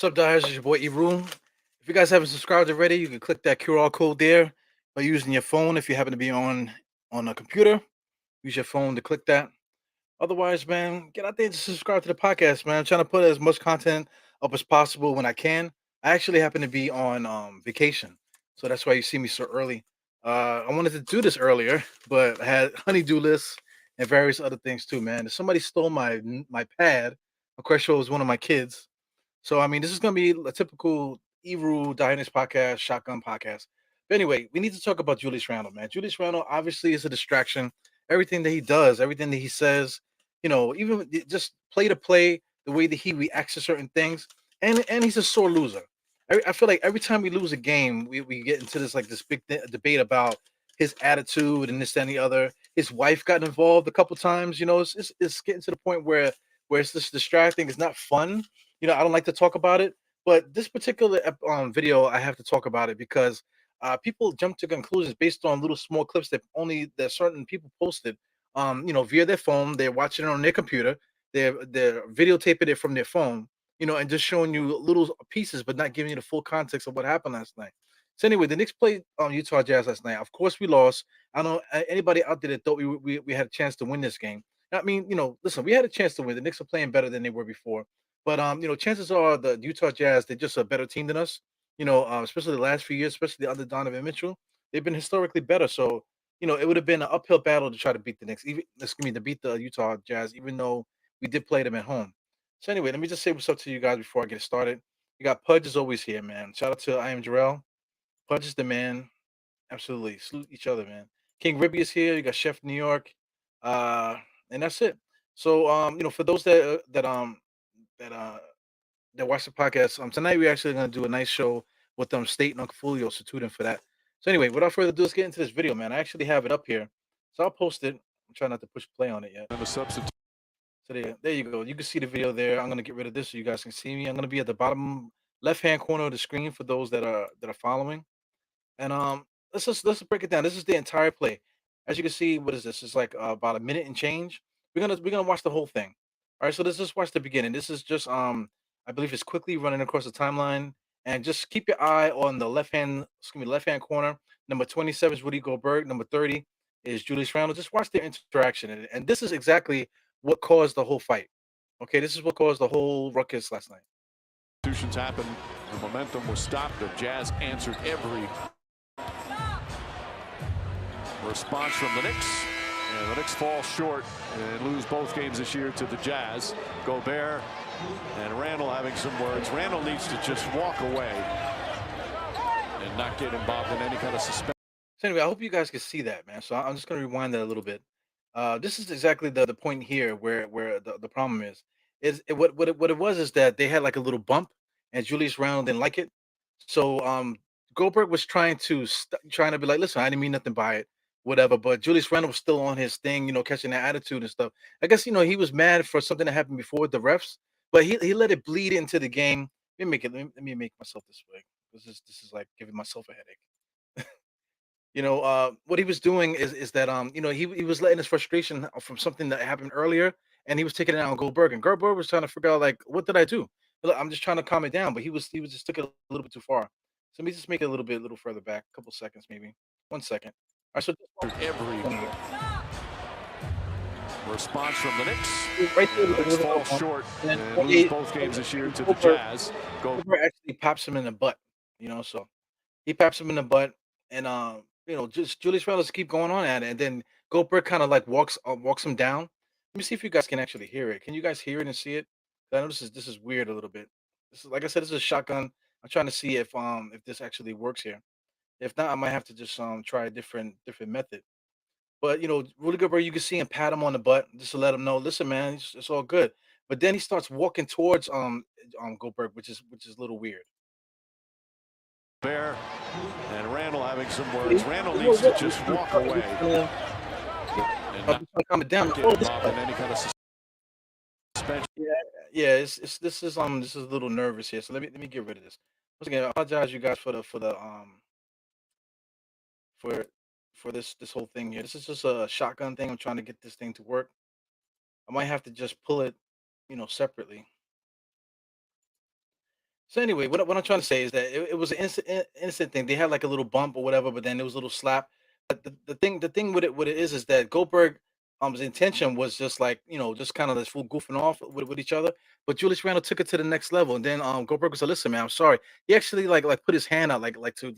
What's up, guys? It's your boy Ebru. If you guys haven't subscribed already, you can click that QR code there by using your phone. If you happen to be on a computer, use your phone to click that. Otherwise, man, get out there and subscribe to the podcast, man. I'm trying to put as much content up as possible when I can. I actually happen to be on vacation, so that's why you see me so early. I wanted to do this earlier, but I had honeydew lists and various other things too, man. Somebody stole my pad. Of course, it was one of my kids. So I mean, this is gonna be a typical Eru Diners podcast, shotgun podcast. But anyway, we need to talk about Julius Randle, man. Julius Randle obviously is a distraction. Everything that he does, everything that he says, even just play to play, the way that he reacts to certain things, and he's a sore loser. I feel like every time we lose a game, we get into this big debate about his attitude and this that, and the other. His wife got involved a couple times. It's getting to the point where it's just distracting. It's not fun. I don't like to talk about it, but this particular video, I have to talk about it because people jump to conclusions based on little small clips that certain people posted. Via their phone, they're watching it on their computer, they're videotaping it from their phone, and just showing you little pieces, but not giving you the full context of what happened last night. So anyway, the Knicks played Utah Jazz last night. Of course, we lost. I don't know anybody out there that thought we had a chance to win this game. I mean, listen, we had a chance to win. The Knicks are playing better than they were before. But chances are the Utah Jazz, they're just a better team than us. Especially the last few years, especially under Donovan Mitchell, they've been historically better. So it would have been an uphill battle to try to beat the Knicks, even excuse me, to beat the Utah Jazz, even though we did play them at home. So anyway, let me just say what's up to you guys before I get started. You got Pudge is always here, man. Shout out to I am Jarrell. Pudge is the man. Absolutely. Salute each other, man. King Ribby is here. You got Chef New York. Uh, and that's it. So for those that that watch the podcast. Tonight we're actually going to do a nice show with State and Uncle Fulio. So tune in for that. So anyway, without further ado, let's get into this video, man. I actually have it up here, so I'll post it. I'm trying not to push play on it yet. And a substitute. So there you go. You can see the video there. I'm going to get rid of this so you guys can see me. I'm going to be at the bottom left-hand corner of the screen for those that are following. And let's break it down. This is the entire play. As you can see, what is this? It's like about a minute and change. We're gonna watch the whole thing. All right, so let's just watch the beginning. This is just I believe it's quickly running across the timeline, and just keep your eye on the left hand corner. Number 27 is Rudy Gobert. Number 30 is Julius Randle. Just watch their interaction, and this is exactly what caused the whole fight. Okay, this is what caused the whole ruckus last night. Substitutions happened. The momentum was stopped. The Jazz answered every response from the Knicks. And the Knicks fall short and lose both games this year to the Jazz. Gobert and Randle having some words. Randle needs to just walk away and not get involved in any kind of suspense. So anyway, I hope you guys can see that, man. So I'm just gonna rewind that a little bit. This is exactly the point here where the problem is. What it was is that they had like a little bump, and Julius Randle didn't like it. So Goldberg was trying to be like, listen, I didn't mean nothing by it, whatever. But Julius Randle was still on his thing, catching that attitude and stuff. I guess he was mad for something that happened before with the refs, but he let it bleed into the game. Let me make myself this way. This is like giving myself a headache. What he was doing is that he was letting his frustration from something that happened earlier, and he was taking it out on Goldberg, and Goldberg was trying to figure out like, what did I do? Look, I'm just trying to calm it down, but he was just took it a little bit too far. So let me just make it a little further back, a couple seconds maybe, 1 second. All right, so Every response from the Knicks. right there, And the Knicks fall short and lose both games this year to the Jazz. Goldberg actually pops him in the butt, so he pops him in the butt, and just Julius Randle keep going on at it, and then Goldberg kind of like walks him down. Let me see if you guys can actually hear it. Can you guys hear it and see it? I know this is weird a little bit. This is, like I said, this is a shotgun. I'm trying to see if this actually works here. If not, I might have to just try a different method. But Rudy Gobert, you can see him pat him on the butt just to let him know, listen, man, it's all good. But then he starts walking towards Goldberg, which is a little weird. Bear and Randle having some words. Randle needs to just walk away and not calm it down. get involved in any kind of suspension. Yeah. This is a little nervous here. So let me get rid of this. Once again, I apologize you guys for this whole thing here. This is just a shotgun thing. I'm trying to get this thing to work. I might have to just pull it, separately. So anyway, what I'm trying to say is that it was an innocent thing. They had like a little bump or whatever, but then there was a little slap. But the thing with it, what it is that Goldberg, his intention was just like just kind of this fool goofing off with each other. But Julius Randle took it to the next level, and then Goldberg was like, "Listen, man, I'm sorry." He actually like put his hand out like to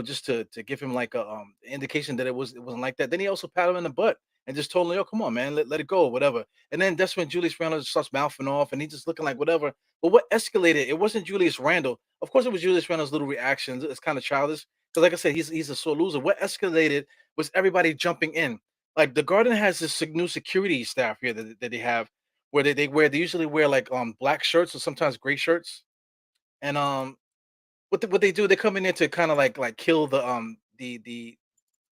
just to give him like a indication that it wasn't like that. Then he also patted him in the butt and just told him, "Yo, come on, man, let it go, whatever." And then that's when Julius Randle just starts mouthing off, and he just looking like whatever. But what escalated, it wasn't Julius Randle. Of course, it was Julius Randle's little reactions. It's kind of childish. Because like I said, he's a sore loser. What escalated was everybody jumping in. Like the Garden has this new security staff here that they have where they usually wear like black shirts or sometimes gray shirts. And what they do, they come in there to kind of like kill the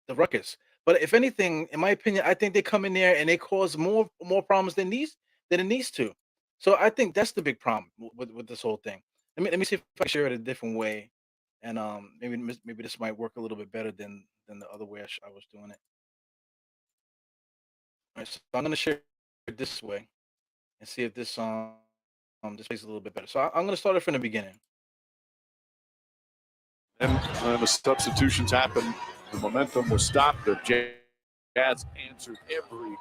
ruckus. But if anything, in my opinion, I think they come in there and they cause more problems than it needs to. So I think that's the big problem with this whole thing. Let me see if I can share it a different way, and maybe this might work a little bit better than the other way I was doing it. All right, so I'm gonna share it this way and see if this makes it a little bit better. So I'm gonna start it from the beginning. And the substitutions happened. The momentum was stopped. The Jazz answered every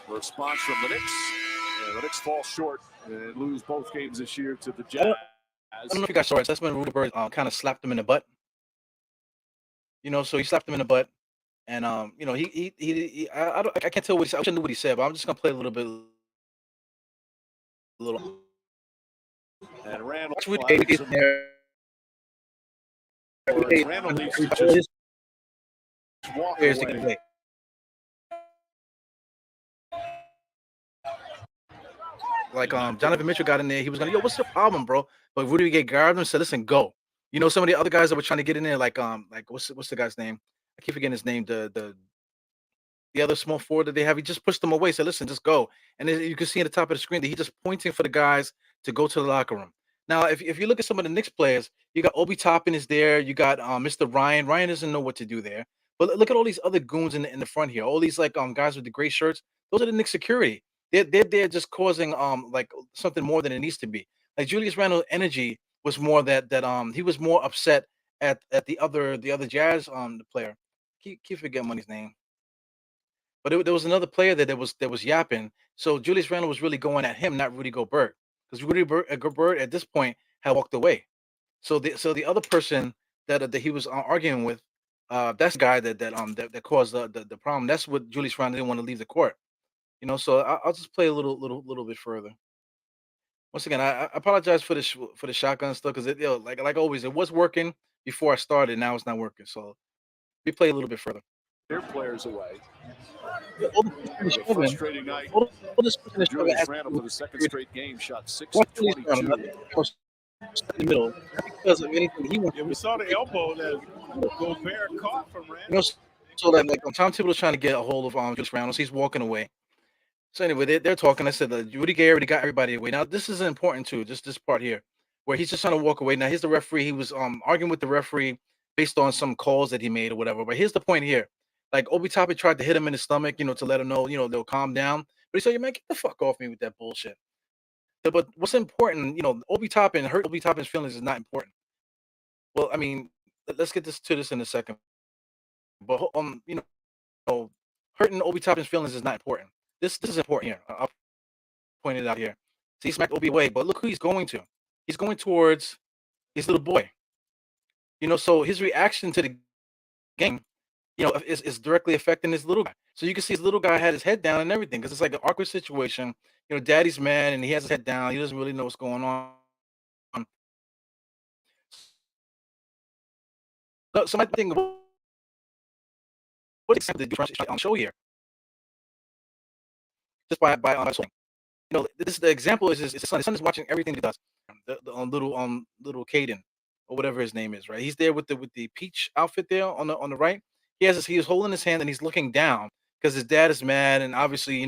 response from the Knicks. The Knicks fall short and lose both games this year to the Jazz. I don't know if you guys saw it. That's when Rudy Bird kind of slapped him in the butt. So he slapped him in the butt, and I can't tell what he said. I wish I knew what he said, but I'm just gonna play a little bit, a little. And Randle Watch Rudy Gay some there. words. Randle needs to just walk away. Like Jonathan Mitchell got in there, he was gonna, yo, what's the problem, bro? But Rudy Gay grabbed him and said, listen, go. Some of the other guys that were trying to get in there, like what's the guy's name? I keep forgetting his name. The other small forward that they have, he just pushed them away. Said, "Listen, just go." And then you can see at the top of the screen that he just pointing for the guys to go to the locker room. Now, if you look at some of the Knicks players, you got Obi Toppin is there. You got Mr. Ryan. Ryan doesn't know what to do there. But look at all these other goons in the front here. All these like guys with the gray shirts. Those are the Knicks security. They're just causing like something more than it needs to be. Like Julius Randle energy was more that he was more upset at the other Jazz the player. Keep forgetting his name. But there was another player that was yapping. So Julius Randle was really going at him, not Rudy Gobert, because Gobert at this point had walked away. So the other person that he was arguing with, that's the guy that caused the problem. That's what Julius Randle didn't want to leave the court. So I'll just play a little bit further. Once again, I apologize for the shotgun stuff because like always, it was working before I started. Now it's not working. So we play a little bit further. Their players away. The oldest person is A shoving. frustrating night. Oldest person is shoving. Julius Randle for the second straight game shot 6 Watch of Julius Randle. I 22. think he was in the middle. Not because of anything he wants Yeah, to we saw the elbow that Gobert caught from do. Randle. So that like Tom Thibodeau was trying to get a hold of Julius Randle. So he's walking away. So anyway, they're talking. I said Rudy Gay already got everybody away. Now this is important too. Just this part here, where he's just trying to walk away. Now here's the referee. He was arguing with the referee based on some calls that he made or whatever. But here's the point here. Like Obi Toppin tried to hit him in the stomach, to let him know, they'll calm down. But he said, "You man, get the fuck off me with that bullshit." But what's important, Obi Toppin hurt Obi Toppin's feelings is not important. Well, I mean, let's get this in a second. But hurting Obi Toppin's feelings is not important. This is important here. I'll point it out here. See, he smacked Obi away, but look who he's going to. He's going towards his little boy. So his reaction to the game, is directly affecting this little guy. So you can see his little guy had his head down and everything because it's like an awkward situation. Daddy's mad and he has his head down. He doesn't really know what's going on. So my thing, what example did you show here? Just by showing. This the example is his son. His son is watching everything he does. Little Caden or whatever his name is, right? He's there with the peach outfit there on the right. He is holding his hand and he's looking down because his dad is mad and obviously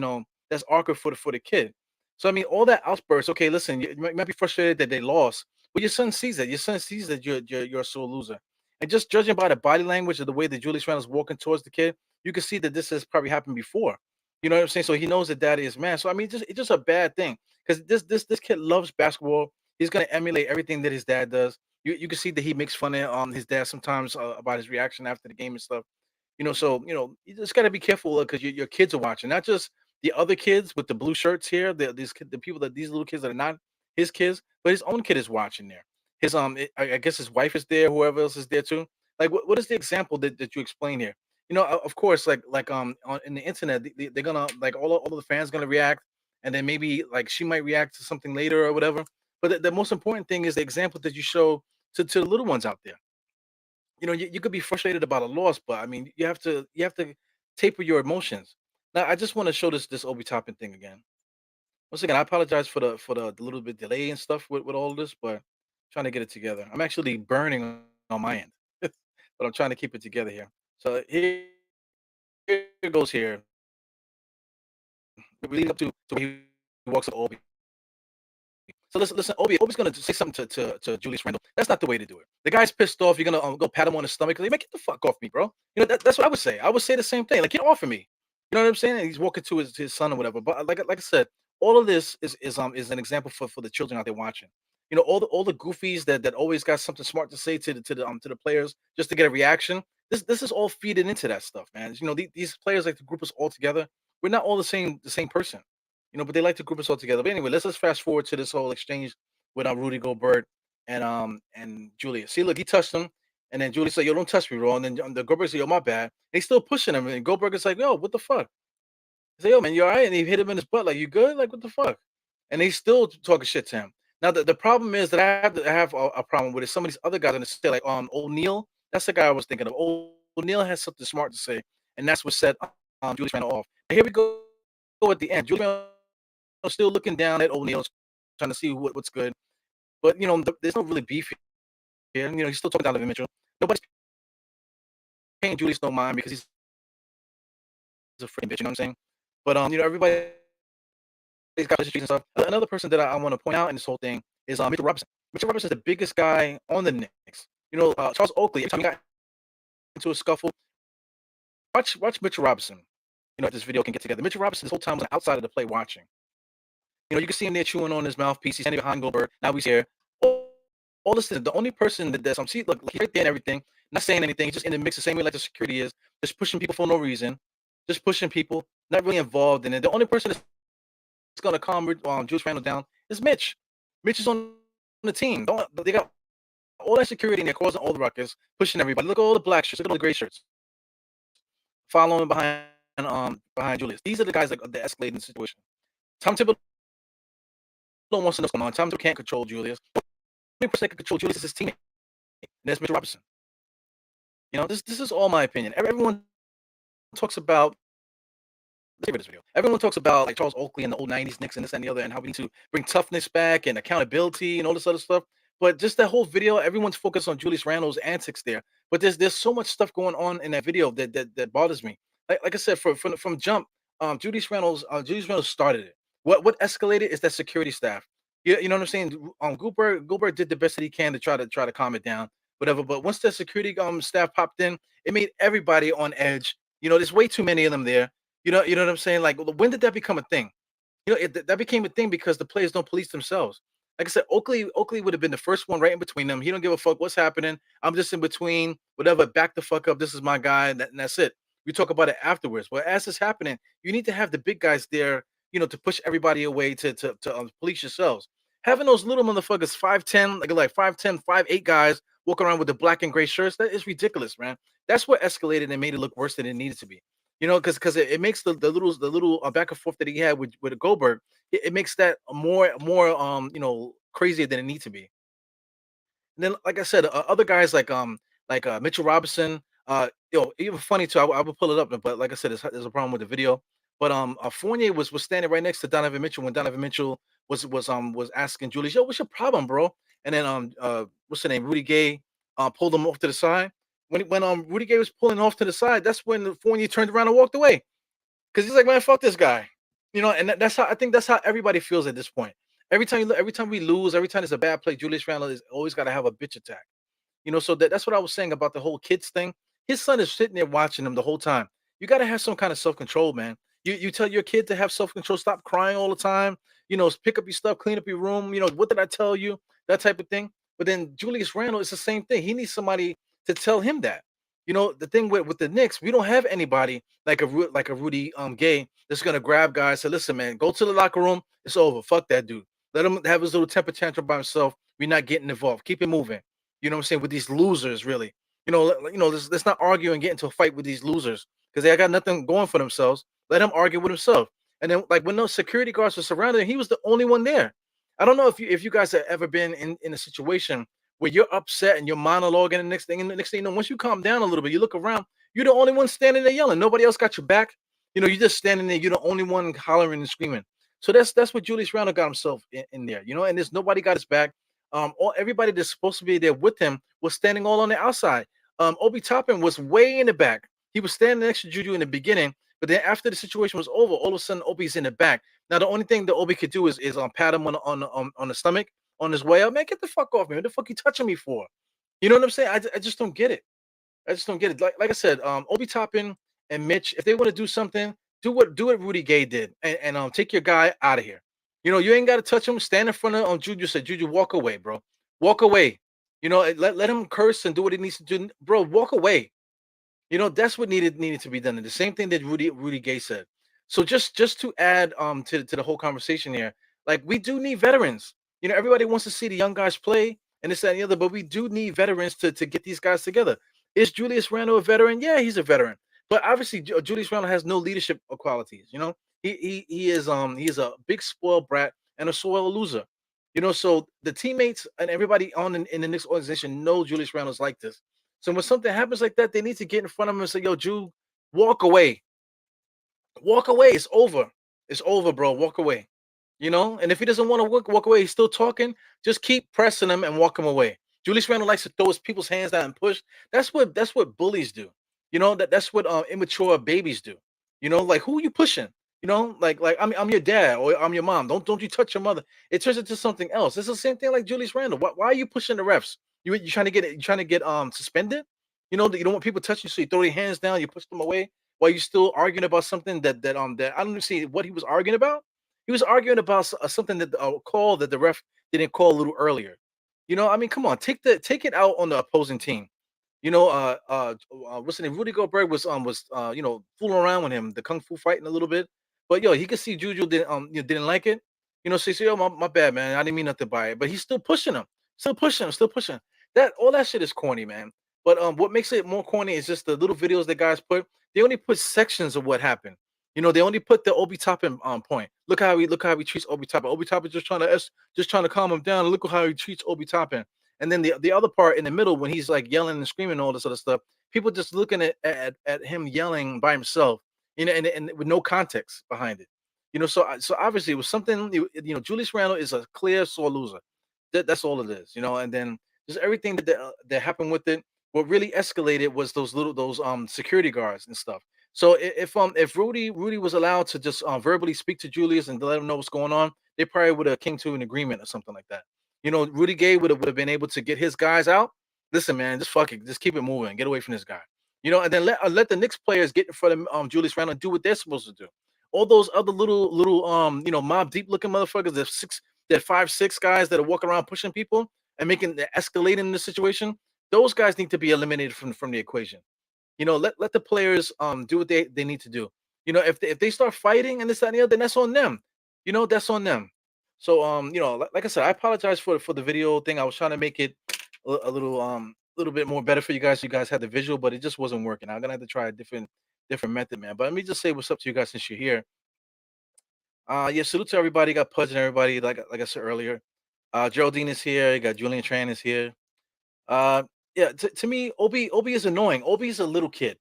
that's awkward for the kid. So I mean all that outbursts. Okay, listen, you might be frustrated that they lost, but your son sees that. Your son sees that you're a sore loser, and just judging by the body language of the way that Julius Randle is walking towards the kid, you can see that this has probably happened before. You know what I'm saying? So he knows that daddy is mad. So I mean, it's just a bad thing because this kid loves basketball. He's gonna emulate everything that his dad does. You can see that he makes fun of his dad sometimes about his reaction after the game and stuff. So you just got to be careful because your kids are watching, not just the other kids with the blue shirts here, the people that these little kids that are not his kids, but his own kid is watching there. I guess his wife is there, whoever else is there too. Like, what is the example that you explain here? Of course, in the internet, they're gonna like all of the fans gonna react, and then maybe like she might react to something later or whatever. But the most important thing is the example that you show to the little ones out there. You could be frustrated about a loss, but I mean, you have to taper your emotions. Now, I just want to show this Obi Toppin thing again. Once again, I apologize for the little bit delay and stuff with all of this, but trying to get it together. I'm actually burning on my end, but I'm trying to keep it together here. So here it goes here. Leading up to where he walks up to Obi. So listen. Obi's gonna say something to Julius Randle. That's not the way to do it. The guy's pissed off. You're gonna go pat him on the stomach. Like, man, get the fuck off me, bro. That's what I would say. I would say the same thing. Like, get off of me. You know what I'm saying? And he's walking to his son or whatever. But like I said, all of this is an example for the children out there watching. All the goofies that always got something smart to say to the players just to get a reaction. This is all feeding into that stuff, man. These players like to group us all together. We're not all the same person. But they like to group us all together. But anyway, let's just fast forward to this whole exchange with Rudy Gobert and Julius. See, look, he touched him, and then Julius said, "Yo, don't touch me, bro." And then the Gobert said, "Yo, my bad." And he's still pushing him, and Gobert is like, "Yo, what the fuck?" He said, "Yo, man, you all right?" And he hit him in his butt, like, "You good? Like, what the fuck?" And he's still talking shit to him. Now, the problem is that I have a problem with it. Some of these other guys on the say, like O'Neal. That's the guy I was thinking of. O'Neal has something smart to say, and that's what set Julius Randle off. And here we go at the end. Julius Randle still looking down at O'Neal, trying to see what's good. But there's no really beef here. He's still talking Donovan Mitchell. Nobody's paying Julius no mind because he's a freaking bitch. You know what I'm saying? But everybody's got issues and stuff. Another person that I want to point out in this whole thing is Mitchell Robinson. Mitchell Robinson is the biggest guy on the Knicks. Charles Oakley. Every time he got into a scuffle, watch Mitchell Robinson. If this video can get together. Mitchell Robinson this whole time was outside of the play watching. You can see him there chewing on his mouthpiece. He's standing behind Goldberg. Now he's here. All this is the only person that's see, look, he's right there and everything, not saying anything. He's just in the mix the same way like the security is, just pushing people for no reason, just pushing people, not really involved in it. The only person that's gonna calm Julius Randle down is Mitch. Mitch is on the team. They got all that security in there causing all the ruckus, pushing everybody. Look at all the black shirts, look at all the gray shirts. Following behind Julius. These are the guys that are escalating the situation. Tom Thibodeau wants to know what's going on. Tom Thibodeau can't control Julius. The only person that can control Julius is his teammate. And that's Mitchell Robinson. This is all my opinion. Everyone talks about this video. Everyone talks about like Charles Oakley and the old '90s Knicks and this and the other, and how we need to bring toughness back and accountability and all this other stuff. But just that whole video, everyone's focused on Julius Randle's antics there. But there's so much stuff going on in that video that bothers me. Like I said, from jump, Julius Randle started it. What escalated is that security staff. You know what I'm saying? Gilbert did the best that he can to try to calm it down, whatever. But once the security staff popped in, it made everybody on edge. There's way too many of them there. You know what I'm saying? Like, when did that become a thing? That became a thing because the players don't police themselves. Like I said, Oakley would have been the first one right in between them. He don't give a fuck what's happening. I'm just in between, whatever. Back the fuck up. This is my guy, and that's it. We talk about it afterwards. But as it's happening, you need to have the big guys there, to push everybody away to police yourselves. Having those little motherfuckers 5'10", like 5'10", 5'8" guys walking around with the black and gray shirts, that is ridiculous, man. That's what escalated and made it look worse than it needed to be. Because it makes the little back and forth that he had with Goldberg, it makes that more crazier than it needs to be. And then, like I said, other guys like Mitchell Robinson, even funny too. I would pull it up, but like I said, there's a problem with the video. But Fournier was standing right next to Donovan Mitchell when Donovan Mitchell was asking Julius, "Yo, what's your problem, bro?" And then what's the name? Rudy Gay pulled him off to the side. When Rudy Gay was pulling off to the side, that's when Fournier turned around and walked away. Because he's like, "Man, fuck this guy," And that's how I think that's how everybody feels at this point. Every time we lose, every time there's a bad play, Julius Randle is always got to have a bitch attack. So that's what I was saying about the whole kids thing. His son is sitting there watching him the whole time. You got to have some kind of self control, man. You tell your kid to have self-control, stop crying all the time, pick up your stuff, clean up your room, what did I tell you? That type of thing. But then Julius Randle is the same thing. He needs somebody to tell him that. The thing with the Knicks, we don't have anybody like a Rudy Gay that's gonna grab guys. Say, listen, man, go to the locker room. It's over. Fuck that dude. Let him have his little temper tantrum by himself. We're not getting involved. Keep it moving. You know what I'm saying? With these losers, really. Let's not argue and get into a fight with these losers because they got nothing going for themselves. Let him argue with himself. And then, like when those security guards were surrounded, he was the only one there. I don't know if you guys have ever been in a situation where you're upset and you're monologuing, and the next thing you know, once you calm down a little bit, you look around, you're the only one standing there yelling. Nobody else got your back. You're just standing there. You're the only one hollering and screaming. So that's what Julius Randle got himself in there. And there's nobody got his back. Everybody that's supposed to be there with him was standing all on the outside. Obi Toppin was way in the back. He was standing next to Juju in the beginning, but then after the situation was over, all of a sudden Obi's in the back. Now the only thing that Obi could do is pat him on the stomach on his way up. Man, get the fuck off me! What the fuck you touching me for? You know what I'm saying? I just don't get it. I just don't get it. Like I said, Obi Toppin and Mitch, if they want to do something, do what Rudy Gay did, and take your guy out of here. You ain't got to touch him. Stand in front of Juju. Said Juju, walk away, bro. Walk away. Let him curse and do what he needs to do, bro. Walk away. That's what needed to be done. And the same thing that Rudy Gay said. So just to add to the whole conversation here, like we do need veterans. Everybody wants to see the young guys play and this that, and the other, but we do need veterans to get these guys together. Is Julius Randle a veteran? Yeah, he's a veteran. But obviously Julius Randle has no leadership qualities. He is a big spoiled brat and a soil loser. So the teammates and everybody in the Knicks organization know Julius Randle's like this. So when something happens like that, they need to get in front of him and say, "Yo, Ju, walk away. Walk away. It's over. It's over, bro. Walk away." And if he doesn't want to walk away, he's still talking. Just keep pressing him and walk him away. Julius Randle likes to throw his people's hands down and push. That's what bullies do. That's what immature babies do. Like who are you pushing? Like I'm your dad or I'm your mom. Don't you touch your mother. It turns into something else. It's the same thing like Julius Randle. Why are you pushing the refs? You trying to get suspended? You don't want people touching you, so you throw your hands down, you push them away while you're still arguing about something that I don't see what he was arguing about. He was arguing about something that call that the ref didn't call a little earlier. I mean, come on, take it out on the opposing team. What's the name? Rudy Gobert was fooling around with him, the kung fu fighting a little bit. But he could see Juju didn't like it. So he said, "Yo, my bad, man. I didn't mean nothing by it." But he's still pushing him, still pushing him, still pushing. That all that shit is corny, man. But what makes it more corny is just the little videos that guys put. They only put sections of what happened. They only put the Obi Toppin point. Look how he treats Obi Toppin. Obi Toppin just trying to calm him down. Look how he treats Obi Toppin. And then the other part in the middle when he's like yelling and screaming and all this other stuff, people just looking at him yelling by himself, and with no context behind it. So obviously it was something. Julius Randle is a clear sore loser. That's all it is. And then just everything that happened with it. What really escalated was those security guards and stuff. So if Rudy was allowed to just verbally speak to Julius and to let him know what's going on, they probably would have came to an agreement or something like that. Rudy Gay would have been able to get his guys out. Listen, man, just fuck it, just keep it moving, get away from this guy. And then let the Knicks players get in front of Julius Randle and do what they're supposed to do. All those other little Mob Deep looking motherfuckers, they're 5'6" guys that are walking around pushing people and escalating the situation. Those guys need to be eliminated from the equation. Let the players do what they need to do. If they start fighting and this that, and the other, then that's on them. That's on them. So like I said, I apologize for the video thing. I was trying to make it a little bit more better for you guys. You guys had the visual, but it just wasn't working. I'm gonna have to try a different method, man. But let me just say what's up to you guys since you're here. Yeah, salute to everybody. Got Pudge and everybody, like I said earlier. Geraldine is here. You got Julian Tran is here. Uh, yeah, to me, Obi is annoying. Obi is a little kid.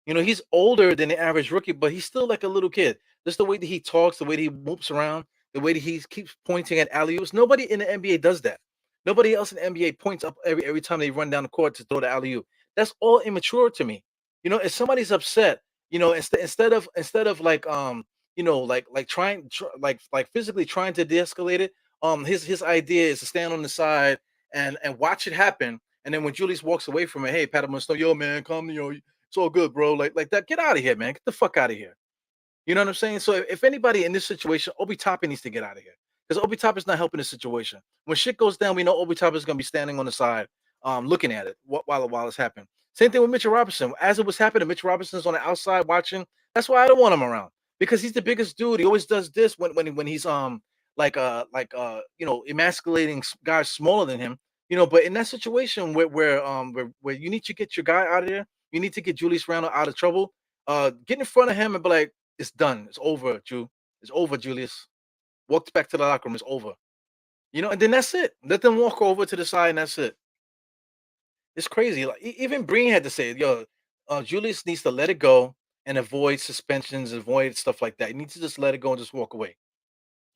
He's older than the average rookie, but he's still like a little kid. Just the way that he talks, the way that he whoops around, the way that he keeps pointing at alley-oops. Nobody in the NBA does that. Nobody else in the NBA points up every time they run down the court to throw the alley-oop. That's all immature to me. If somebody's upset, instead of like like physically trying to de-escalate it, his idea is to stand on the side and watch it happen. And then when Julius walks away from it, hey, pat him on the stomach, yo, man, come, it's all good, bro. Like that. Get out of here, man. Get the fuck out of here. You know what I'm saying? So if anybody in this situation, Obi Toppin needs to get out of here because Obi Toppin's not helping the situation. When shit goes down, we know Obi Toppin's going to be standing on the side, looking at it while it's happening. Same thing with Mitchell Robinson. As it was happening, Mitchell Robinson's on the outside watching. That's why I don't want him around because he's the biggest dude. He always does this when he's emasculating guys smaller than him. But in that situation where you need to get your guy out of there, you need to get Julius Randle out of trouble. Get in front of him and be like, it's done. It's over, Jew. It's over, Julius. Walk back to the locker room. It's over. And then that's it. Let them walk over to the side and that's it. It's crazy. Like even Breen had to say, yo, Julius needs to let it go and avoid suspensions, avoid stuff like that. He needs to just let it go and just walk away.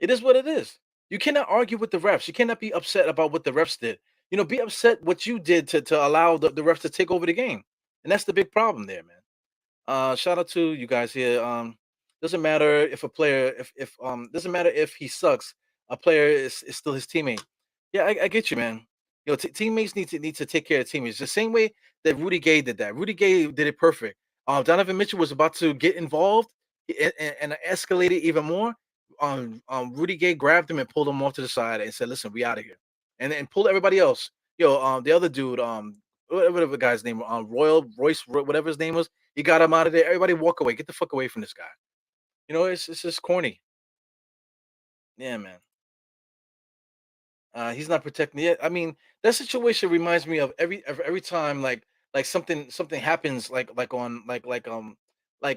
It is what it is. You cannot argue with the refs. You cannot be upset about what the refs did. Be upset what you did to allow the refs to take over the game. And that's the big problem there, man. Shout out to you guys here. Doesn't matter if a player if doesn't matter if he sucks. A player is still his teammate. Yeah, I get you, man. Teammates need to take care of teammates. The same way that Rudy Gay did that. Rudy Gay did it perfect. Donovan Mitchell was about to get involved and escalated even more. Rudy Gay grabbed him and pulled him off to the side and said, "Listen, we out of here," and then pulled everybody else. The other dude, whatever the guy's name, Royce, whatever his name was, he got him out of there. Everybody walk away. Get the fuck away from this guy. It's just corny. Yeah, man. He's not protecting yet. I mean, that situation reminds me of every time like something happens like on I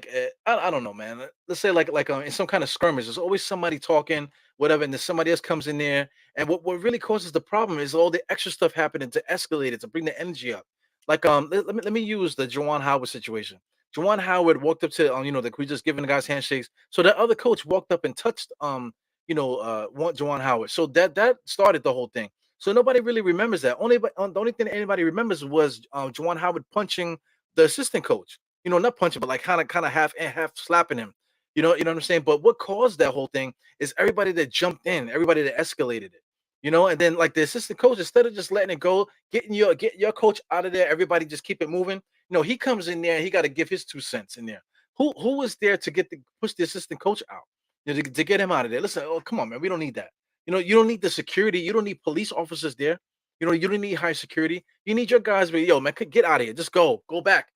don't know, man. Let's say in some kind of skirmish, there's always somebody talking, whatever, and then somebody else comes in there. And what really causes the problem is all the extra stuff happening to escalate it, to bring the energy up. Like let me use the Juwan Howard situation. Juwan Howard walked up to we just giving the guys handshakes. So that other coach walked up and touched want Juwan Howard. So that started the whole thing. So nobody really remembers that. The only thing that anybody remembers was Juwan Howard punching the assistant coach. Not punching, but like kind of half slapping him. You know what I'm saying? But what caused that whole thing is everybody that jumped in, everybody that escalated it. And then like the assistant coach, instead of just letting it go, get your coach out of there, everybody just keep it moving. He comes in there, he got to give his 2 cents in there. Who was there to push the assistant coach out? To get him out of there. Listen, oh come on, man, we don't need that. You don't need the security. You don't need police officers there. You don't need high security. You need your guys. But yo, man, get out of here. Just go back.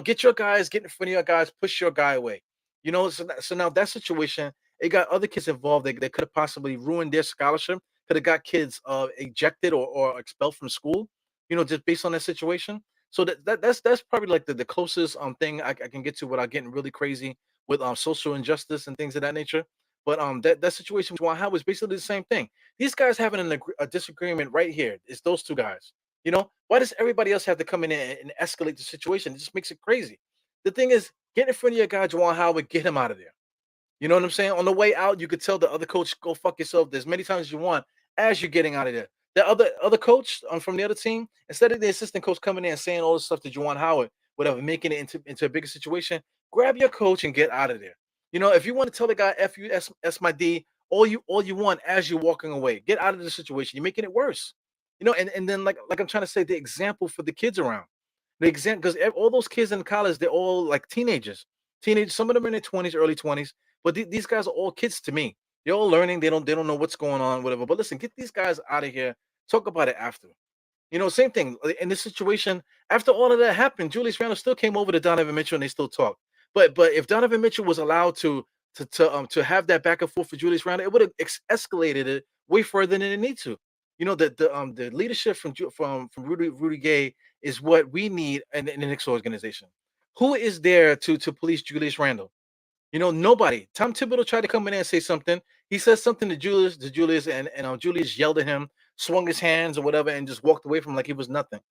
Get your guys, get in front of your guys, push your guy away. So now that situation, it got other kids involved. They could have possibly ruined their scholarship. Could have got kids ejected or expelled from school. Just based on that situation. So that's probably like the closest thing I can get to without getting really crazy with social injustice and things of that nature. But that situation with Juwan Howard was basically the same thing. These guys having a disagreement right here. It's those two guys. Why does everybody else have to come in and escalate the situation? It just makes it crazy. The thing is, get in front of your guy, Juwan Howard, get him out of there. You know what I'm saying? On the way out, you could tell the other coach, go fuck yourself as many times as you want as you're getting out of there. The other coach from the other team, instead of the assistant coach coming in and saying all this stuff to Juwan Howard, whatever, making it into a bigger situation, grab your coach and get out of there. If you want to tell the guy F you, S my D, all you want as you're walking away, get out of the situation. You're making it worse. And then like I'm trying to say, the example for the kids around. The example, because all those kids in college, they're all like teenagers. Teenagers, some of them are in their 20s, early 20s, but these guys are all kids to me. They're all learning. They don't know what's going on, whatever. But listen, get these guys out of here. Talk about it after. Same thing in this situation. After all of that happened, Julius Randle still came over to Donovan Mitchell and they still talked. But if Donovan Mitchell was allowed to have that back and forth for Julius Randle, it would have escalated it way further than it need to. The leadership from Rudy Gay is what we need in the Knicks organization. Who is there to police Julius Randle? Nobody. Tom Thibodeau tried to come in and say something. He said something to Julius, and Julius yelled at him, swung his hands or whatever, and just walked away from him like he was nothing.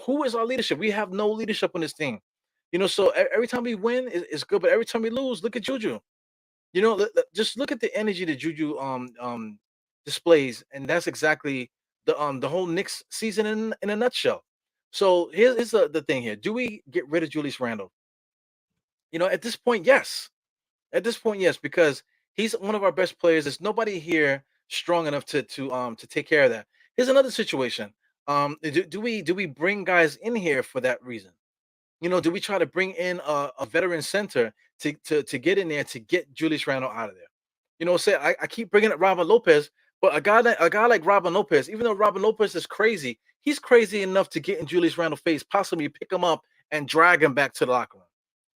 Who is our leadership? We have no leadership on this team. So every time we win, it's good, but every time we lose, look at Juju. Just look at the energy that Juju displays, and that's exactly the whole Knicks season in a nutshell. So here's the thing here: do we get rid of Julius Randle? At this point, yes. At this point, yes, because he's one of our best players. There's nobody here strong enough to take care of that. Here's another situation. Do we bring guys in here for that reason? Do we try to bring in a veteran center to get in there to get Julius Randle out of there? Say I keep bringing up Robin Lopez, but a guy like Robin Lopez, even though Robin Lopez is crazy, he's crazy enough to get in Julius Randle's face, possibly pick him up and drag him back to the locker room.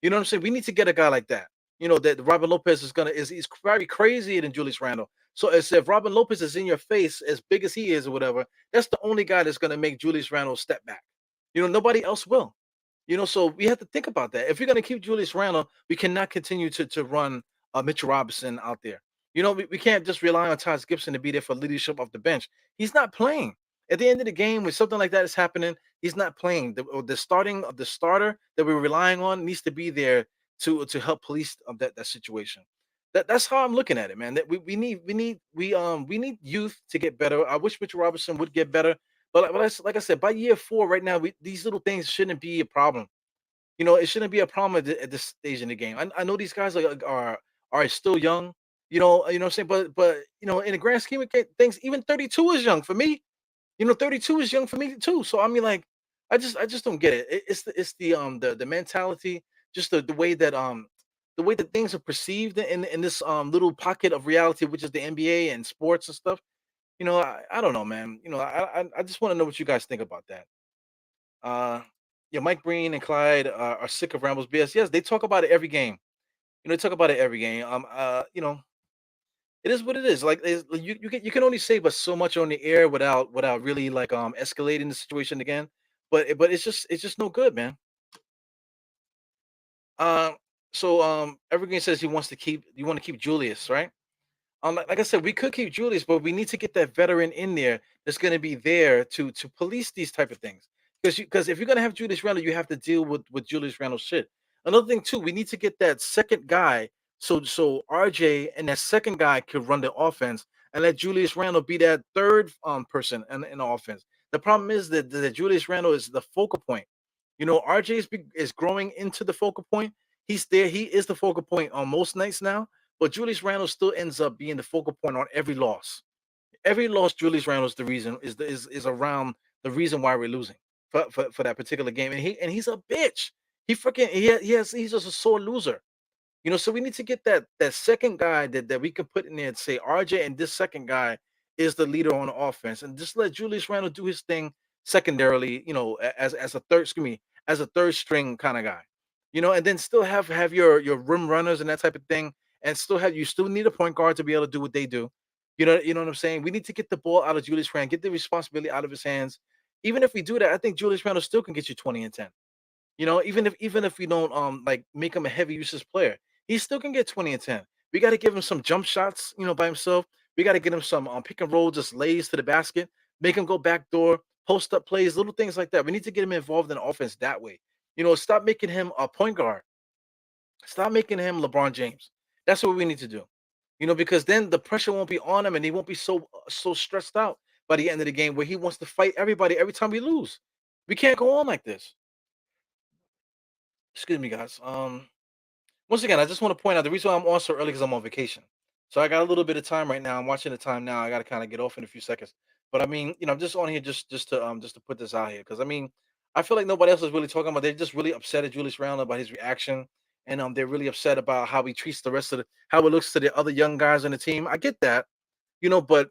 You know what I'm saying? We need to get a guy like that. That Robin Lopez is he's very crazier than Julius Randle. So as if Robin Lopez is in your face, as big as he is or whatever, that's the only guy that's gonna make Julius Randle step back. Nobody else will. So we have to think about that. If you're going to keep Julius Randle, we cannot continue to run Mitchell Robinson out there. We can't just rely on Taj Gibson to be there for leadership off the bench. He's not playing. At the end of the game, when something like that is happening, he's not playing. The starter that we're relying on needs to be there to help police that situation. That's how I'm looking at it, man. That we need youth to get better. I wish Mitchell Robinson would get better, but like I said, by year 4, right now, these little things shouldn't be a problem. It shouldn't be a problem at this stage in the game. I know these guys are still young. What I'm saying, but in the grand scheme of things, even 32 is young for me. 32 is young for me too. So I mean, like, I just don't get it. It's the mentality, just the way that things are perceived in this little pocket of reality, which is the NBA and sports and stuff. I don't know, man. I just want to know what you guys think about that. Uh, yeah, Mike Breen and Clyde are sick of Ramble's BS. Yes, they talk about it every game. They talk about it every game. It is what it is. Like, you can only say but so much on the air without really, like, escalating the situation again. But it's just no good, man. Uh, so Evergreen says you want to keep Julius, right? Like I said, we could keep Julius, but we need to get that veteran in there that's going to be there to police these type of things. Because if you're going to have Julius Randle, you have to deal with Julius Randle shit. Another thing too, we need to get that second guy, so RJ and that second guy could run the offense, and let Julius Randle be that third person in the offense. The problem is that Julius Randle is the focal point. RJ is growing into the focal point. He's there. He is the focal point on most nights now, but Julius Randle still ends up being the focal point on every loss. Every loss, Julius Randle is the reason is around the reason why we're losing for that particular game. And he's a bitch. He's just a sore loser. So we need to get that second guy that we can put in there and say RJ and this second guy is the leader on the offense, and just let Julius Randle do his thing secondarily, as a third, excuse me, as a third string kind of guy. And then still have your rim runners and that type of thing, and you still need a point guard to be able to do what they do. You know what I'm saying? We need to get the ball out of Julius Randle, get the responsibility out of his hands. Even if we do that, I think Julius Randle still can get you 20 and 10. Even if we don't like make him a heavy usage player, he still can get 20 and 10. We got to give him some jump shots, by himself. We got to get him some pick and roll, just lays to the basket, make him go back door, post up plays, little things like that. We need to get him involved in the offense that way. Stop making him a point guard. Stop making him LeBron James. That's what we need to do. Because then the pressure won't be on him, and he won't be so stressed out by the end of the game where he wants to fight everybody every time we lose. We can't go on like this. Excuse me, guys. Once again, I just want to point out the reason why I'm on so early because I'm on vacation. So I got a little bit of time right now. I'm watching the time now. I got to kind of get off in a few seconds. But I mean, I'm just on here just to put this out here because I mean, I feel like nobody else is really talking about. They're just really upset at Julius Randle about his reaction, and they're really upset about how he treats the rest of how it looks to the other young guys on the team. I get that, but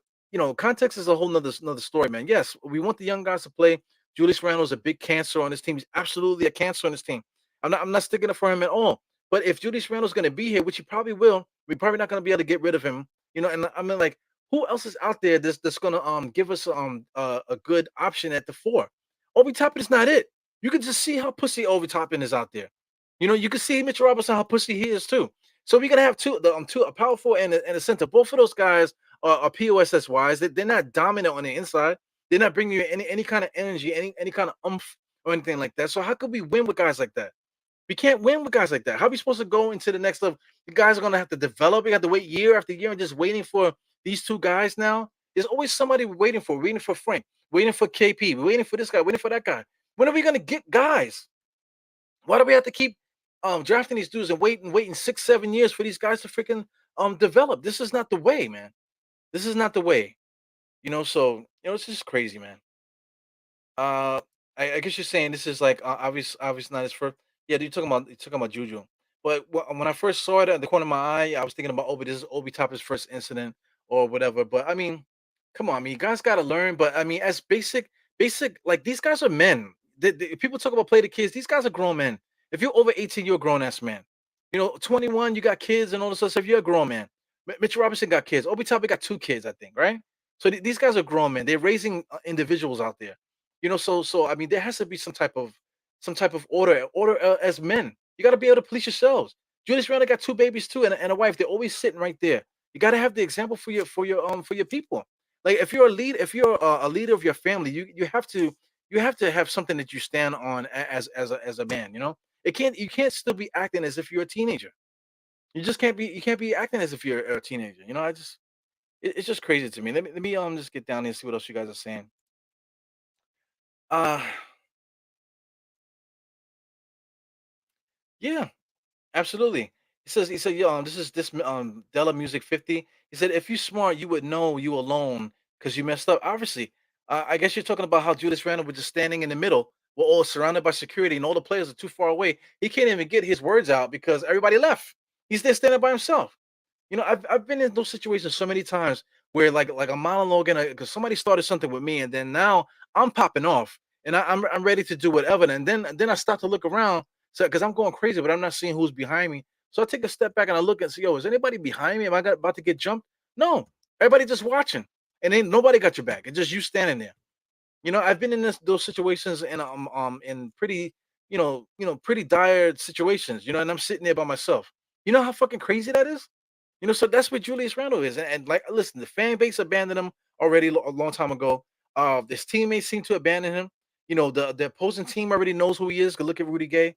context is a whole nother story, man. Yes, we want the young guys to play. Julius Randle is a big cancer on this team. He's absolutely a cancer on this team. I'm not sticking up for him at all. But if Julius Randle's going to be here, which he probably will, we're probably not going to be able to get rid of him. And I mean, like, who else is out there that's going to give us a good option at the 4? Obi Toppin is not it. You can just see how pussy Obi Toppin is out there. You can see Mitchell Robinson how pussy he is too. So we're gonna have two a power forward and a center. Both of those guys are POSS wise. They're not dominant on the inside. They're not bringing you any kind of energy, any kind of umph or anything like that. So how could we win with guys like that? We can't win with guys like that. How are we supposed to go into the next level? The guys are gonna have to develop. We have to wait year after year and just waiting for these two guys now. There's always somebody we're waiting for Frank, waiting for KP, we're waiting for this guy, waiting for that guy. When are we gonna get guys? Why do we have to keep drafting these dudes and waiting 6, 7 years for these guys to freaking develop? This is not the way, man. This is not the way. So it's just crazy, man. Uh I guess you're saying this is like obvious not his first. Yeah, you're talking about Juju. But when I first saw it at the corner of my eye, I was thinking about Obi. This is Obi Toppin's first incident or whatever. But I mean, come on, I mean, you guys got to learn. But I mean, as basic, like these guys are men. People talk about play the kids. These guys are grown men. If you're over 18, you're a grown ass man. 21, you got kids and all this other stuff. You're a grown man. Mitchell Robinson got kids. Obi Toppin got two kids, I think, right? So these guys are grown men. They're raising individuals out there. So I mean, there has to be some type of order as men. You got to be able to police yourselves. Julius Randle got two babies too, and a wife. They're always sitting right there. You got to have the example for your people. Like if you're a lead, if you're a leader of your family, you have to have something that you stand on as a man. You can't still be acting as if you're a teenager. You can't be acting as if you're a teenager. It's just crazy to me. Let me just get down here and see what else you guys are saying. Uh yeah, absolutely. He said, yo, this is this Della Music 50. He said, if you smart, you would know you alone because you messed up. Obviously, I guess you're talking about how Julius Randle was just standing in the middle. We're all surrounded by security, and all the players are too far away. He can't even get his words out because everybody left. He's there standing by himself. I've been in those situations so many times where like a monologue and because somebody started something with me, and then now I'm popping off, and I'm ready to do whatever, and then I start to look around, so because I'm going crazy, but I'm not seeing who's behind me. So I take a step back and I look and say, yo, is anybody behind me? Am I about to get jumped? No, everybody just watching, and ain't nobody got your back. It's just you standing there. I've been in those situations in pretty pretty dire situations. And I'm sitting there by myself. You know how fucking crazy that is. So that's what Julius Randle is. And like, listen, the fan base abandoned him already a long time ago. His teammates seem to abandon him. The opposing team already knows who he is. Go look at Rudy Gay.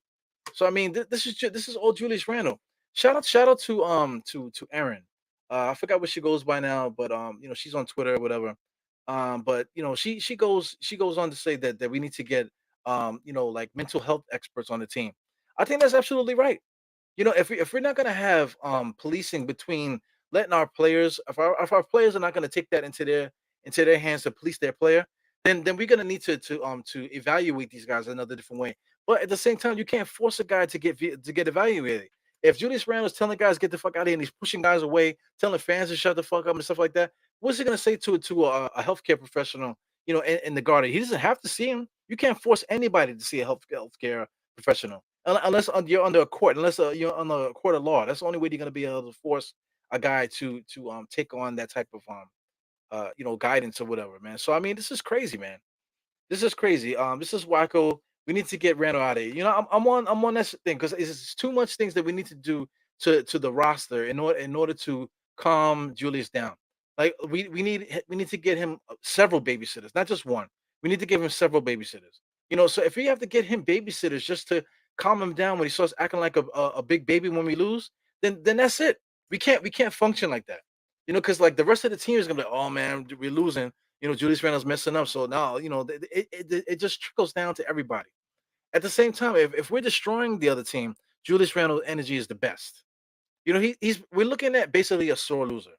So I mean, this is all Julius Randle. Shout out to Erin. I forgot what she goes by now, but she's on Twitter or whatever. But she goes on to say that we need to get like mental health experts on the team. I think that's absolutely right. If we're not going to have policing between letting our players, if our players are not going to take that into their hands to police their player, then we're going to need to evaluate these guys another different way. But at the same time, you can't force a guy to get evaluated. If Julius Randle's telling guys get the fuck out of here and he's pushing guys away, telling fans to shut the fuck up and stuff like that, what's he going to say to a healthcare professional? In the garden, he doesn't have to see him. You can't force anybody to see a healthcare professional. Unless you're under a court, unless you're on a court of law. That's the only way you're going to be able to force a guy to take on that type of guidance or whatever, man. So I mean, this is crazy, man. This is crazy. This is wacko. We need to get Randall out of here. I'm on that thing because it's too much things that we need to do to the roster in order to calm Julius down. Like we need to get him several babysitters, not just one. We need to give him several babysitters. So if we have to get him babysitters just to calm him down when he starts acting like a big baby when we lose, then that's it. We can't function like that. Because like the rest of the team is gonna be like, oh man, we're losing. Julius Randle's messing up. So now, it just trickles down to everybody. At the same time, if we're destroying the other team, Julius Randle's energy is the best. We're looking at basically a sore loser.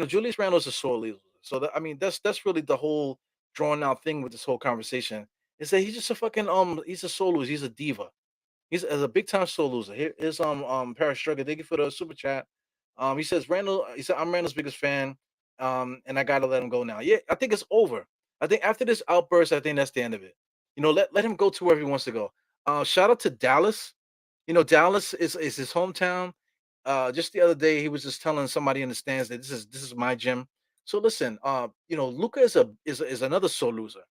Julius Randle's a sore loser. So I mean, that's really the whole drawn out thing with this whole conversation is that he's just a fucking he's a sore loser. He's a diva. He's as a big time soul loser. Here is Paris Struggle. Thank you for the super chat. He says Randall. He said I'm Randall's biggest fan. And I gotta let him go now. Yeah, I think it's over. I think after this outburst, I think that's the end of it. Let him go to wherever he wants to go. Shout out to Dallas. Dallas is his hometown. Just the other day, he was just telling somebody in the stands that this is my gym. So listen, Luca is another soul loser.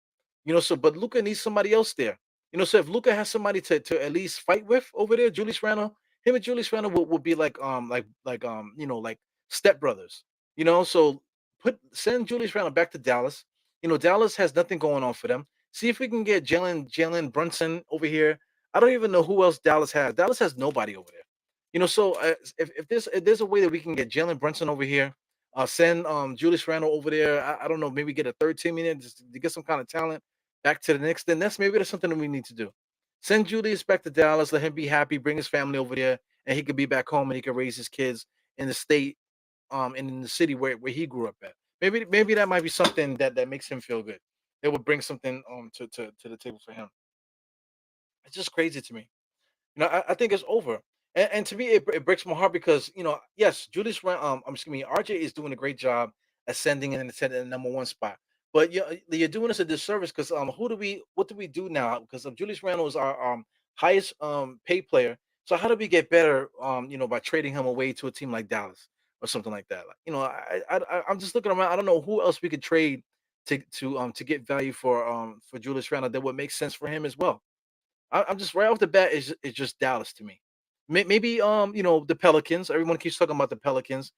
So but Luca needs somebody else there. So if Luca has somebody to at least fight with over there, Julius Randle, him and Julius Randle will be like stepbrothers. So send Julius Randle back to Dallas. Dallas has nothing going on for them. See if we can get Jalen Brunson over here. I don't even know who else Dallas has. Dallas has nobody over there. So if there's a way that we can get Jalen Brunson over here, send Julius Randle over there. I don't know, maybe get a third team in there just to get some kind of talent back to the Knicks. Then that's something that we need to do. Send Julius back to Dallas, let him be happy, bring his family over there, and he could be back home and he could raise his kids in the state, and in the city where he grew up at. Maybe that might be something that makes him feel good. It would bring something to the table for him. It's just crazy to me. I think it's over. And to me, it breaks my heart because yes, excuse me, RJ is doing a great job ascending and ascending the number one spot. But you're doing us a disservice because what do we do now? Because Julius Randle is our highest paid player. So how do we get better? By trading him away to a team like Dallas or something like that. Like, I'm just looking around. I don't know who else we could trade to get value for Julius Randle that would make sense for him as well. I'm just right off the bat. It's just Dallas to me. Maybe the Pelicans. Everyone keeps talking about the Pelicans.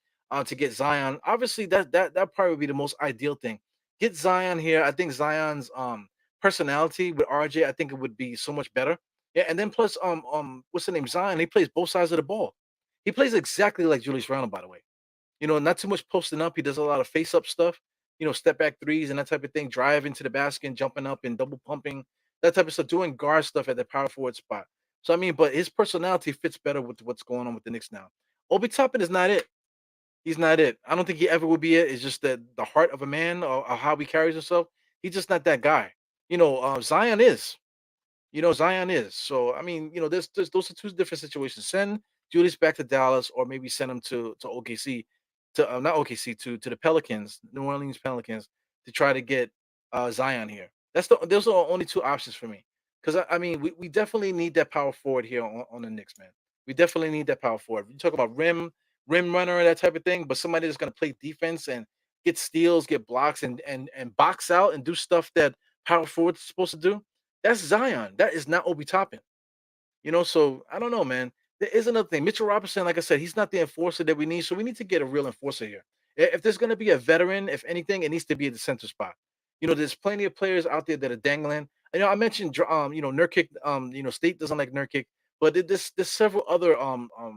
To get Zion, obviously that probably would be the most ideal thing. Get Zion here. I think Zion's personality with RJ. I think it would be so much better. Yeah, and then plus what's the name, Zion? He plays both sides of the ball. He plays exactly like Julius Randle, by the way. Not too much posting up. He does a lot of face up stuff, step back threes and that type of thing, drive into the basket, and jumping up and double pumping, that type of stuff, doing guard stuff at the power forward spot. So I mean, but his personality fits better with what's going on with the Knicks now. Obi Toppin is not it. He's not it. I don't think he ever will be it. It's just that the heart of a man, or how he carries himself. He's just not that guy. Zion is. Zion is. So I mean, there's those are two different situations. Send Julius back to Dallas, or maybe send him to OKC, to not OKC, to the Pelicans, New Orleans Pelicans, to try to get Zion here. Those are the only two options for me. Because I mean, we definitely need that power forward here on the Knicks, man. We definitely need that power forward. You talk about rim runner and that type of thing, but somebody that's going to play defense and get steals, get blocks, and box out and do stuff that power forward's supposed to do. That's Zion. That is not Obi Toppin. So I don't know, man. There is another thing. Mitchell Robinson, like I said, he's not the enforcer that we need. So we need to get a real enforcer here. If there's going to be a veteran, if anything, it needs to be at the center spot. There's plenty of players out there that are dangling. I mentioned, Nurkic. State doesn't like Nurkic, but there's several other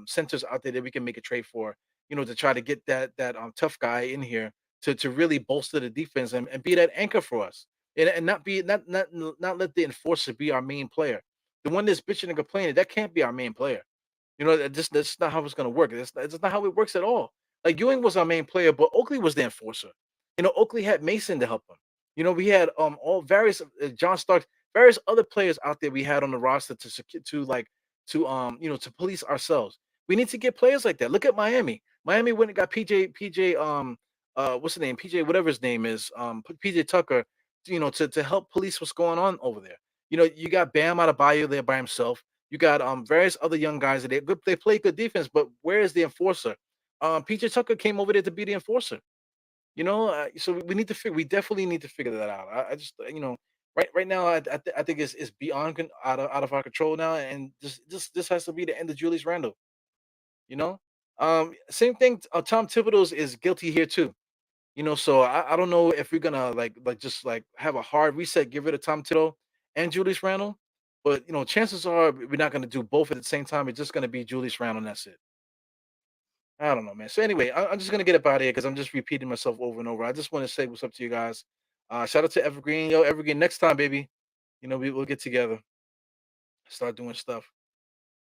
centers out there that we can make a trade for. To try to get that tough guy in here to really bolster the defense and be that anchor for us, and not let the enforcer be our main player. The one that's bitching and complaining, that can't be our main player. That's not how it's gonna work. That's not how it works at all. Like Ewing was our main player, but Oakley was the enforcer. Oakley had Mason to help him. We had all various John Starks, various other players out there we had on the roster to police ourselves. We need to get players like that. Look at Miami. Miami went and got PJ what's the name? PJ, whatever his name is, PJ Tucker, to help police what's going on over there. You got Bam out of Bayou there by himself. You got various other young guys that they play good defense, but where is the enforcer? PJ Tucker came over there to be the enforcer. So we need to figure. We definitely need to figure that out. I just right now I think it's beyond out of our control now, and this has to be the end of Julius Randle. You know, same thing. Tom Thibodeau is guilty here too. So I don't know if we're gonna just have a hard reset, get rid of Tom Thibodeau and Julius Randle, but chances are we're not gonna do both at the same time. It's just gonna be Julius Randle, and that's it. I don't know, man. So anyway, I'm just gonna get up out of here because I'm just repeating myself over and over. I just want to say what's up to you guys. Shout out to Evergreen, yo, Evergreen. Next time, baby. We'll get together, start doing stuff.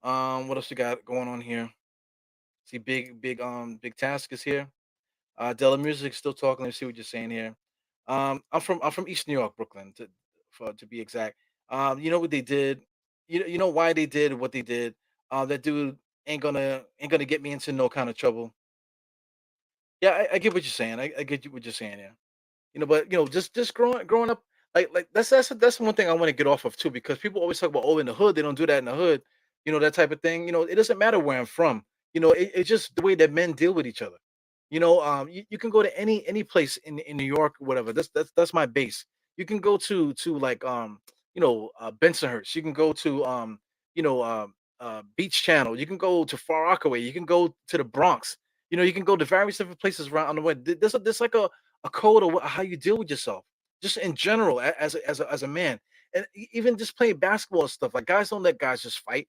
What else we got going on here? See, big task is here. Della Music still talking. Let's see what you're saying here. I'm from East New York, Brooklyn, to be exact. You know what they did? You know why they did what they did? That dude ain't gonna get me into no kind of trouble. Yeah, I get what you're saying. I get what you're saying. Yeah. But just growing up, like that's one thing I want to get off of too, because people always talk about, oh, in the hood they don't do that in the hood, that type of thing. It doesn't matter where I'm from. It's just the way that men deal with each other. You can go to any place in New York, whatever. That's my base. You can go to like Bensonhurst. You can go to Beach Channel. You can go to Far Rockaway. You can go to the Bronx. You can go to various different places around the way. There's like a code of how you deal with yourself, just in general, as a man, and even just playing basketball and stuff. Like guys don't let guys just fight.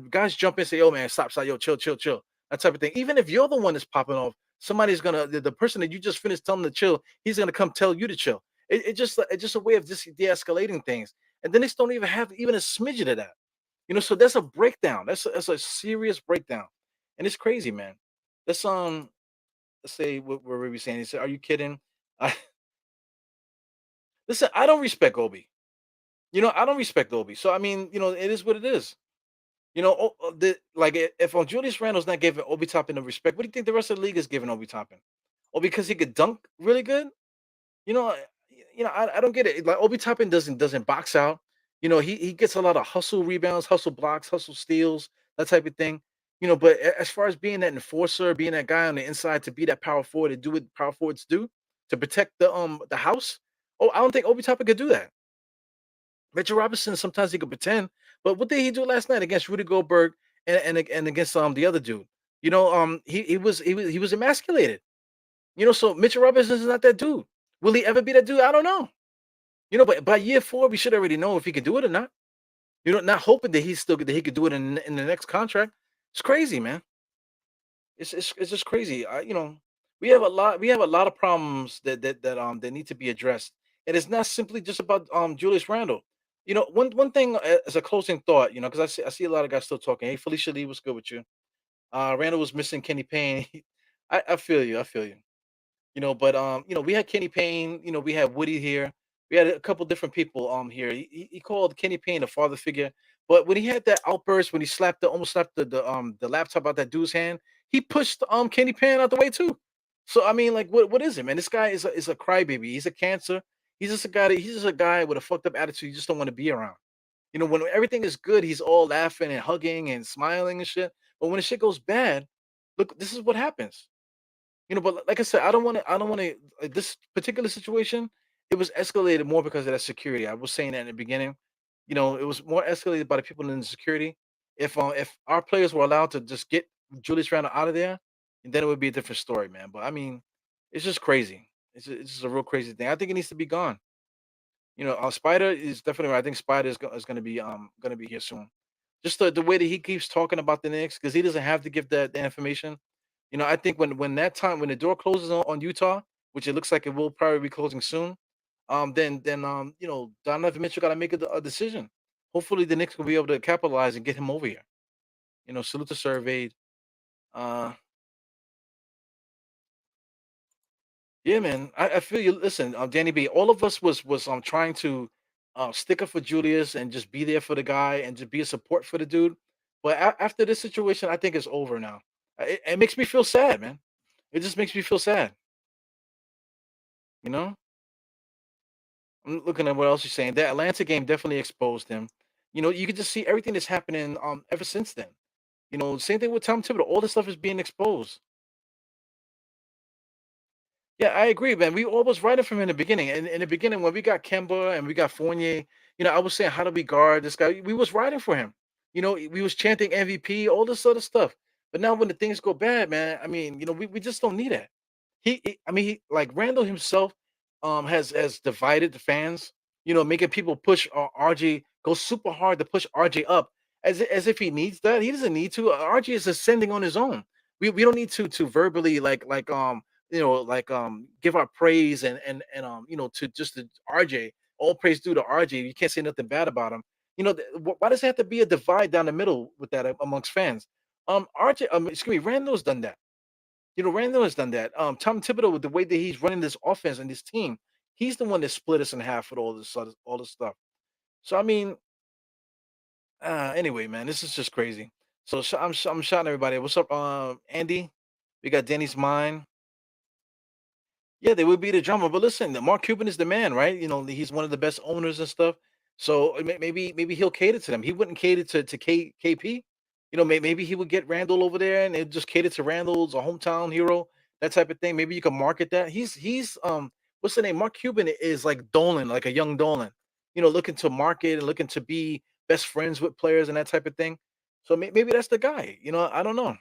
Guys jump in and say, "Yo, man, stop, yo, chill, chill, chill." That type of thing. Even if you're the one that's popping off, somebody's gonna the person that you just finished telling to chill, he's gonna come tell you to chill. It's just a way of just de-escalating things, and then they don't even have even a smidget of that. So that's a breakdown. That's a serious breakdown, and it's crazy, man. Let's let's say what were we saying? He said, "Are you kidding?" I, listen, I don't respect Obi. I don't respect Obi. So I mean, it is what it is. If Julius Randle's not giving Obi Toppin the respect, what do you think the rest of the league is giving Obi Toppin? Or because he could dunk really good? You know, I- I don't get it. Like Obi Toppin doesn't box out. He gets a lot of hustle rebounds, hustle blocks, hustle steals, that type of thing. But as far as being that enforcer, being that guy on the inside to be that power forward to do what power forwards do to protect the house. Oh, I don't think Obi Toppin could do that. Mitchell Robinson sometimes he could pretend, but what did he do last night against Rudy Goldberg and against the other dude? He was emasculated. So Mitchell Robinson is not that dude. Will he ever be that dude? I don't know. But by year 4, we should already know if he can do it or not. Not hoping that he could do it in the next contract. It's crazy, man. It's just crazy. We have a lot of problems that need to be addressed, and it's not simply just about Julius Randle. One thing as a closing thought, because I see a lot of guys still talking. Hey, Felicia Lee, what's good with you? Randall was missing Kenny Payne. I feel you. I feel you. But we had Kenny Payne, we had Woody here. We had a couple different people here. He called Kenny Payne a father figure. But when he had that outburst, when he almost slapped the laptop out that dude's hand, he pushed Kenny Payne out the way too. So I mean, like, what is it, man? This guy is a crybaby. He's a cancer. He's just a guy with a fucked up attitude. You just don't want to be around. When everything is good, he's all laughing and hugging and smiling and shit. But when the shit goes bad, look, this is what happens. But like I said, I don't want to this particular situation, it was escalated more because of that security. I was saying that in the beginning. It was more escalated by the people in the security. If our players were allowed to just get Julius Randle out of there, then it would be a different story, man. But I mean, it's just crazy. It's just a real crazy thing. I think it needs to be gone. Spider is definitely. I think Spider is going to be here soon. Just the way that he keeps talking about the Knicks because he doesn't have to give that the information. I think when the door closes on Utah, which it looks like it will probably be closing soon, then Donovan Mitchell got to make a decision. Hopefully, the Knicks will be able to capitalize and get him over here. Salute to Surveyed. Uh, yeah, man, I feel you. Listen, Danny B, all of us was trying to stick up for Julius and just be there for the guy and just be a support for the dude. But after this situation, I think it's over now. It makes me feel sad, man. It just makes me feel sad. You know. I'm looking at what else you're saying. That Atlanta game definitely exposed him. You could just see everything that's happening ever since then. Same thing with Tom Thibodeau. All this stuff is being exposed. Yeah, I agree, man. We all was writing from in the beginning. And in the beginning, when we got Kemba and we got Fournier, I was saying, how do we guard this guy? We was writing for him. We was chanting MVP, all this other stuff. But now when the things go bad, man, I mean, we just don't need that. I mean, like Randall himself, has divided the fans. Making people push RJ go super hard to push RJ up, as if he needs that. He doesn't need to. RJ is ascending on his own. We don't need to verbally give our praise and to just to RJ. All praise due to RJ. You can't say nothing bad about him. Why does it have to be a divide down the middle with that amongst fans? RJ, excuse me, Randall's done that. Randall has done that. Tom Thibodeau, with the way that he's running this offense and this team, he's the one that split us in half with all this stuff. So I mean, anyway, man, this is just crazy. So I'm shouting everybody. What's up, Andy? We got Danny's mind. Yeah, they would be the drama. But listen, Mark Cuban is the man, right? He's one of the best owners and stuff. So maybe he'll cater to them. He wouldn't cater to KP. Maybe he would get Randall over there and it just cater to Randall's a hometown hero, that type of thing. Maybe you can market that. He's what's the name? Mark Cuban is like Dolan, like a young Dolan. Looking to market and looking to be best friends with players and that type of thing. So maybe that's the guy. I don't know.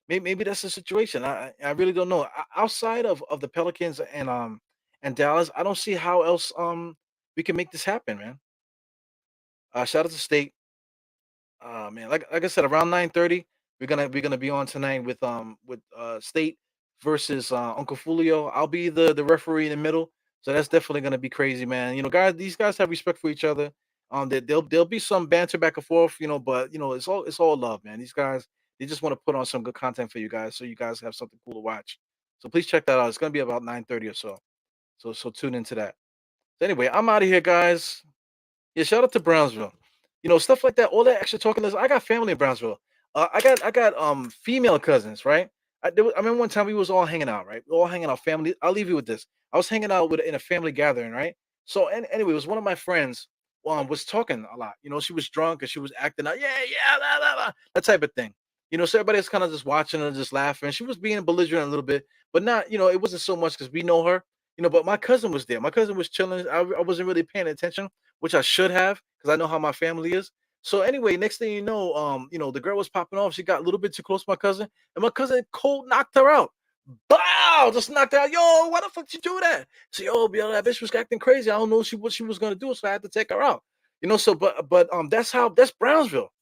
Maybe that's the situation. I really don't know. Outside of the Pelicans and Dallas, I don't see how else we can make this happen, man. Shout out to State. Man, like I said, around 9:30, we're gonna be on tonight with State versus Uncle Fulio. I'll be the referee in the middle, so that's definitely gonna be crazy, man. Guys, these guys have respect for each other. There'll be some banter back and forth, but it's all love, man. These guys they just want to put on some good content for you guys, so you guys have something cool to watch. So please check that out. It's gonna be about 9:30 or so. So tune into that. So anyway, I'm out of here, guys. Yeah, shout out to Brownsville. Stuff like that. All that extra talking. I got family in Brownsville. I got female cousins, right? I remember one time we was all hanging out, right? All hanging out, family. I'll leave you with this. I was hanging out with in a family gathering, right? So anyway, it was one of my friends was talking a lot. She was drunk and she was acting out, yeah, yeah, blah, blah, blah, that type of thing. So everybody's kind of just watching her, just laughing. She was being belligerent a little bit, but not, it wasn't so much because we know her. But my cousin was there. My cousin was chilling. I wasn't really paying attention, which I should have because I know how my family is. So anyway, next thing the girl was popping off. She got a little bit too close to my cousin, and my cousin cold knocked her out. Bow! Just knocked her out. Yo, why the fuck did you do that? So yo, that bitch was acting crazy. I don't know what she was gonna do, so I had to take her out. So but that's Brownsville.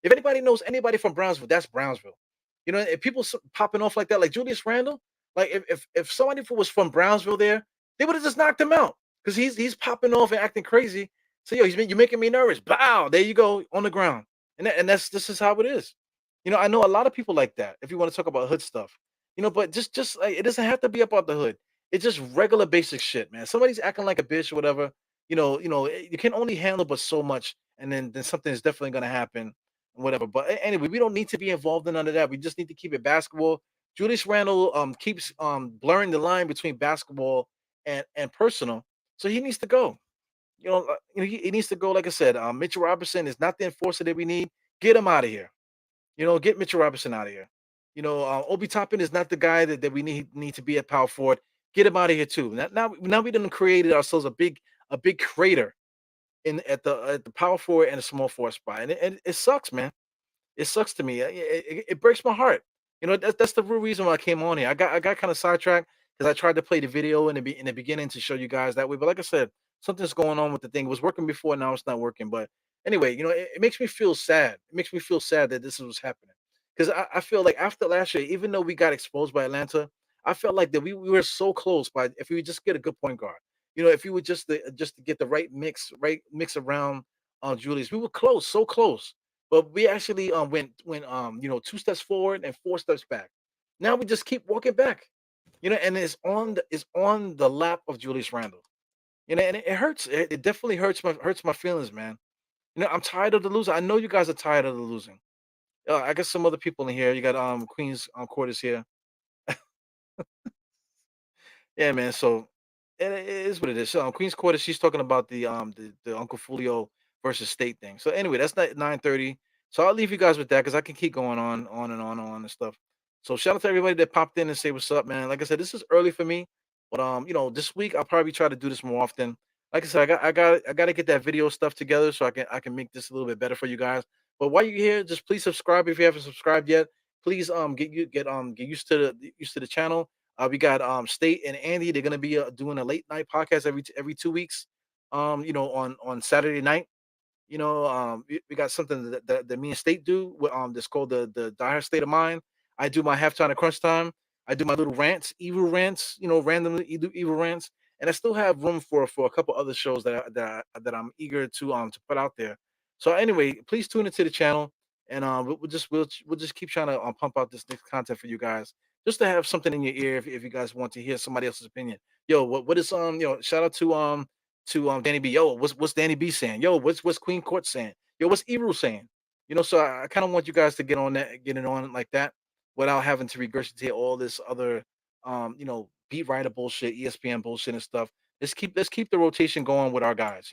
If anybody knows anybody from Brownsville, that's Brownsville. If people popping off like that, like Julius Randle, like if somebody was from Brownsville there, they would have just knocked him out because he's popping off and acting crazy. So yo, you're making me nervous. Bow, there you go on the ground, and this is how it is. I know a lot of people like that. If you want to talk about hood stuff, but just like it doesn't have to be about the hood. It's just regular basic shit, man. Somebody's acting like a bitch or whatever. You can only handle but so much, and then something is definitely gonna happen whatever. But anyway, we don't need to be involved in none of that. We just need to keep it basketball. Julius Randle keeps blurring the line between basketball and personal, so he needs to go. He needs to go. Like I said, Mitchell Robinson is not the enforcer that we need. Get him out of here. Get Mitchell Robinson out of here. Obi Toppin is not the guy that we need to be at power forward. Get him out of here too. Now we done created ourselves a big crater in at the power forward and the small forward spot, and it sucks, man. It sucks to me. It breaks my heart. That's the real reason why I came on here. I got kind of sidetracked because I tried to play the video in the beginning to show you guys that way. But like I said, something's going on with the thing. It was working before, now it's not working. But anyway, it makes me feel sad. It makes me feel sad that this is what's happening. Because I feel like after last year, even though we got exposed by Atlanta, I felt like that we were so close by if we would just get a good point guard. If you would just to get the right mix around Julius, we were close, so close. But we actually went 2 steps forward and 4 steps back. Now we just keep walking back. And it's on the lap of Julius Randle. And it hurts. It definitely hurts my feelings, man. I'm tired of the losing. I know you guys are tired of the losing. I got some other people in here. You got Queens Quarters here. Yeah, man. So it is what it is. So, Queen's Quarter, she's talking about the Uncle Fulio versus State thing. So anyway, that's not 9:30. So I'll leave you guys with that because I can keep going on and on and stuff. So shout out to everybody that popped in and say what's up, man. Like I said, this is early for me, but this week I'll probably try to do this more often. Like I said, I got to get that video stuff together so I can make this a little bit better for you guys. But while you're here, just please subscribe if you haven't subscribed yet. Please get used to the channel. We got State and Andy. They're gonna be doing a late night podcast every 2 weeks. On Saturday night. We got something that me and State do. That's called the Dire State of Mind. I do my halftime and crunch time. I do my little rants, evil rants. Randomly evil rants, and I still have room for a couple other shows that I'm eager to put out there. So anyway, please tune into the channel, and we'll just keep trying to pump out this next content for you guys, just to have something in your ear if you guys want to hear somebody else's opinion. Yo, what is shout out to Danny B. Yo, what's Danny B saying? Yo, what's Queen Court saying? Yo, what's Ebru saying? So I kind of want you guys to get it on like that without having to regurgitate all this other beat writer bullshit, ESPN bullshit and stuff. Let's keep the rotation going with our guys,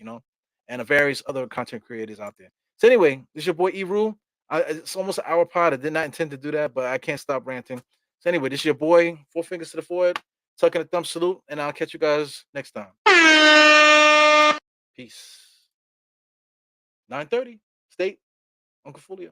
and the various other content creators out there. So anyway, this is your boy Ebru. It's almost an hour pod. I did not intend to do that, but I can't stop ranting. So anyway, this is your boy, four fingers to the forehead, tucking a thumb salute, and I'll catch you guys next time. Peace. 9:30. State. Uncle Fulio.